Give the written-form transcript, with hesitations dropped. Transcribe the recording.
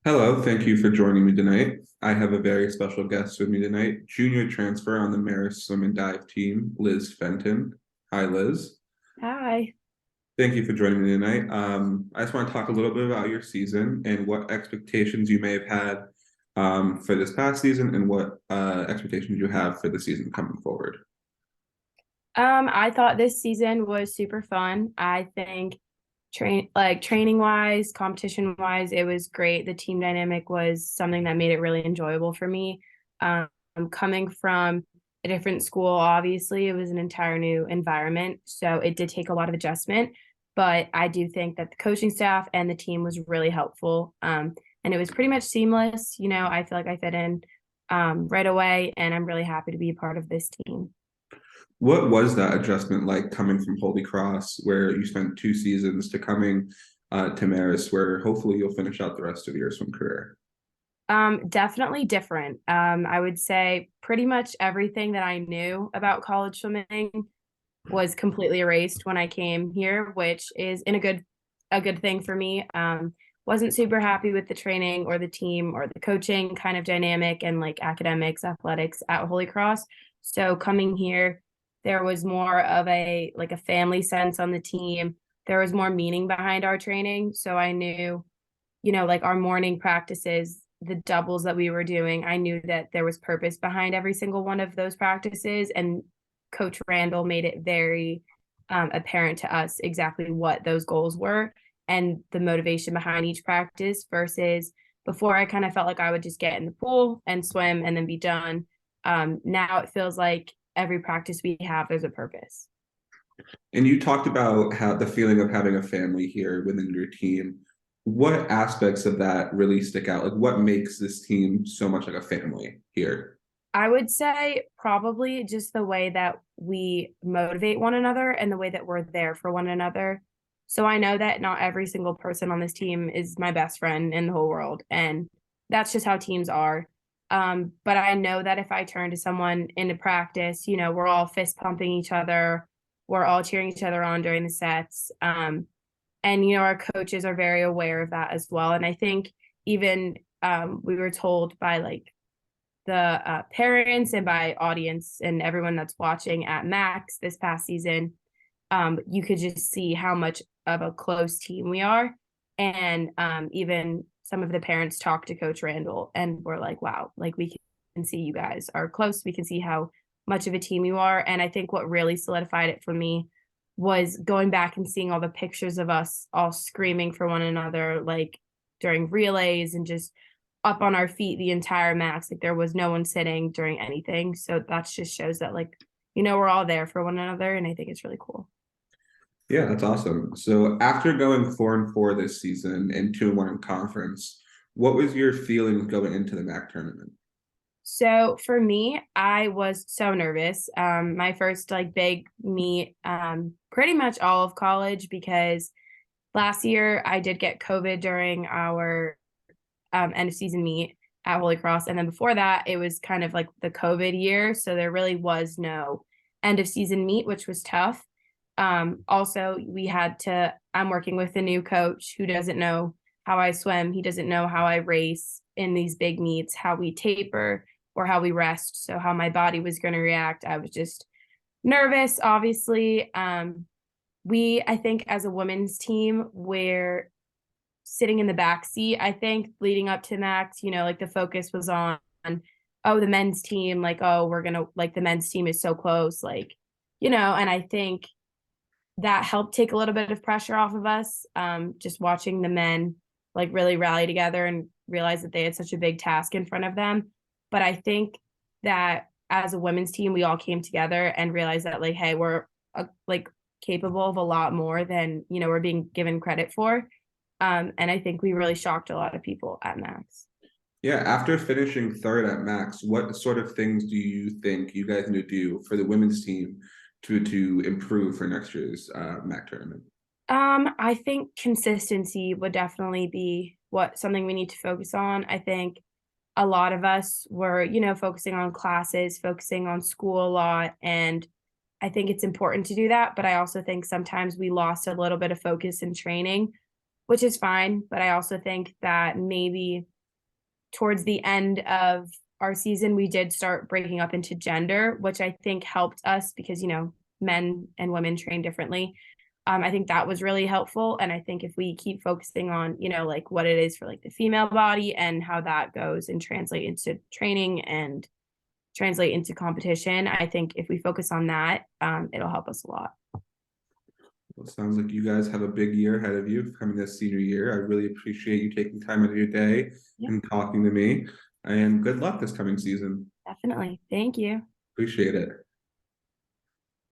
Hello, thank you for joining me tonight. I have a very special guest with me tonight, junior transfer on the Marist swim and dive team, Liz Fenton. Hi, Liz. Hi. Thank you for joining me tonight. I just want to talk a little bit about your season and what expectations you may have had for this past season and what expectations you have for the season coming forward. I thought this season was super fun. I think training wise, competition wise, it was great. The team dynamic was something that made it really enjoyable for me. Coming from a different school, obviously, it was an entire new environment, so it did take a lot of adjustment. But I do think that the coaching staff and the team was really helpful. And it was pretty much seamless. I feel like I fit in right away, and I'm really happy to be a part of this team. What was that adjustment like coming from Holy Cross, where you spent 2 seasons, to coming to Marist, where hopefully you'll finish out the rest of your swim career? Definitely different. I would say pretty much everything that I knew about college swimming was completely erased when I came here, which is in a good thing for me. Wasn't super happy with the training or the team or the coaching kind of dynamic and like academics, athletics at Holy Cross. So coming here, there was more of a family sense on the team. There was more meaning behind our training. So I knew, like our morning practices, the doubles that we were doing, I knew that there was purpose behind every single one of those practices. And Coach Randall made it very apparent to us exactly what those goals were and the motivation behind each practice versus before I kind of felt like I would just get in the pool and swim and then be done. Now it feels like every practice we have, there's a purpose. And you talked about how the feeling of having a family here within your team. What aspects of that really stick out? Like, what makes this team so much like a family here? I would say probably just the way that we motivate one another and the way that we're there for one another. So I know that not every single person on this team is my best friend in the whole world. And that's just how teams are. But I know that if I turn to someone into practice, we're all fist pumping each other. We're all cheering each other on during the sets. And, our coaches are very aware of that as well. And I think even we were told by like the parents and by audience and everyone that's watching at Max this past season, you could just see how much of a close team we are. And even some of the parents talked to Coach Randall and were like, wow, like we can see you guys are close. We can see how much of a team you are. And I think what really solidified it for me was going back and seeing all the pictures of us all screaming for one another, like during relays and just up on our feet the entire max. Like there was no one sitting during anything. So that just shows that like, we're all there for one another. And I think it's really cool. Yeah, that's awesome. So after going 4-4 this season and 2-1 in conference, what was your feeling going into the MAC tournament? So for me, I was so nervous. My first like big meet, pretty much all of college because last year I did get COVID during our end of season meet at Holy Cross. And then before that, it was kind of like the COVID year. So there really was no end of season meet, which was tough. Also, I'm working with a new coach who doesn't know how I swim. He doesn't know how I race in these big meets, how we taper or how we rest. So, how my body was going to react. I was just nervous, obviously. I think, as a women's team, we're sitting in the back seat. I think leading up to Max, like the focus was on, oh, the men's team, like, oh, we're gonna like the men's team is so close, like, and I think that helped take a little bit of pressure off of us. Just watching the men like really rally together and realize that they had such a big task in front of them. But I think that as a women's team, we all came together and realized that like, hey, we're like capable of a lot more than we're being given credit for. And I think we really shocked a lot of people at Max. Yeah, after finishing third at Max, what sort of things do you think you guys need to do for the women's team to improve for next year's MAC tournament? I think consistency would definitely be something we need to focus on. I think a lot of us were, focusing on classes, focusing on school a lot. And I think it's important to do that. But I also think sometimes we lost a little bit of focus in training. which is fine. But I also think that maybe towards the end of our season, we did start breaking up into gender, which I think helped us because, men and women train differently. I think that was really helpful. And I think if we keep focusing on, like what it is for like the female body and how that goes and translate into training and translate into competition, I think if we focus on that, it'll help us a lot. Well, it sounds like you guys have a big year ahead of you coming this senior year. I really appreciate you taking time out of your day and talking to me. And good luck this coming season. Definitely. Thank you. Appreciate it.